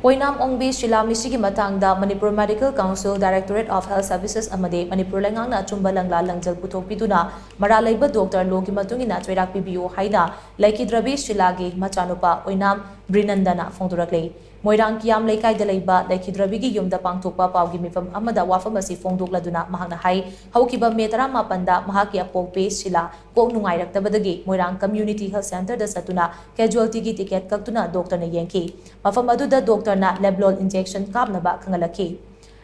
Oinam Ongbi Shila Meesi Matang Manipur Medical Council, Directorate of Health Services amadi Manipur Leingakna Achumba Langla Langjil Puthokpiduna maral leiba Doctor Logi matungina cheirak pibiyu haina leikhidrabi Shilagi macha nupa Oinam Brinanda phongdorakli. Moirang kiyam leikaida leiba leikhidrabigi yumda pangthokpa paugi mifam amada wafam asi phongdokladuna mahakna hai haukiba me 18 da mahaki apokpe Shila kok nungairaktabadagi Moirang Community Health Center da satuna casualty gi ticket kaktuna doctor na yenki mafam aduda doctor na leblol injection kapnaba kangalaki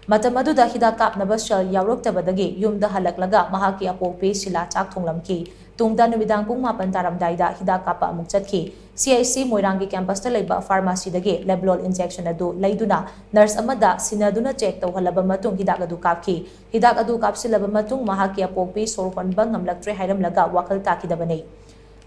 matam aduda hida kapnaba shell yauroktabadagi yumda halaklaga mahaki apokpe Shila chak thonglamki tungda numidang pung 4 taramdaida hida kapa amuk chatki CIC Moirangi campus ta leiba pharmacy dagi leblol injection adu leiduna nurse amada sinaduna check tawhalaba matung hidak adu kapki hidak adu kapsilaba matung mahaki apokpe sorkonba ngamlaktre hairamlaga wakal takidabane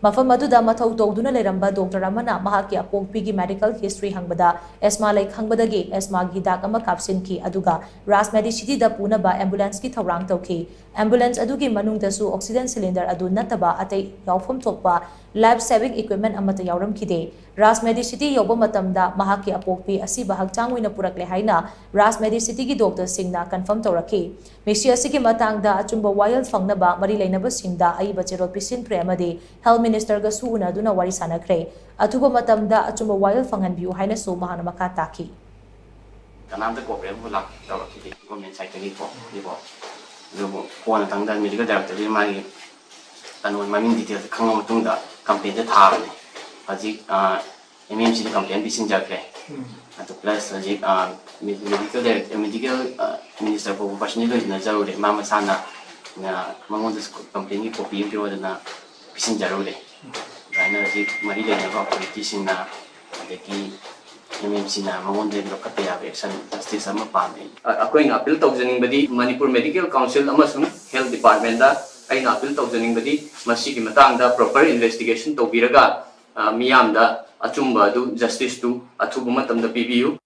mafam aduda mathau tawduna leramba doctor amana mahaki apokpigi medical history hangbada asma lai hangbadagi asma gi hidak ama kapsinki aduga ras medicity da punaba ambulance ki thawrang tawki ambulance adugi manungdasu oxygen cylinder adu nataba atei yaufam thokpa life saving equipment amata yauram khide ras medicity yoba matamda mahaki apokpi asiba hakchang oina purakle haina ras medicity gi doctor singna confirm tawraki Meesi asigi matangda achumba wild fangnaba mari leinaba singda aiba cherol pisin pre amadi health minister ga suuna duna wari sanakre athuba matamda achumba wild fanghanbiu haina so mahana makha taki kanamda corporate bulak tawraki government side ni ko Lubu, kuana tangda medical director di mari tanun mamin detail khangam tungda campaign de thar ni aji MMC de campaign bisin jakre atu plus aji medical minister for professional na jarure mama sana na mangon de campaign ni copy piro na bisin jarure raina aji mari le na politician na deki MMC na mangon de lokate ya action justice ama pame akoin appeal tawjaning badi Manipur Medical Council amasung Health Department da aina appeal tawjaning badi masi ki matang da proper investigation tawbiraga miyam da achumba du justice tu athubu matam da pibiyu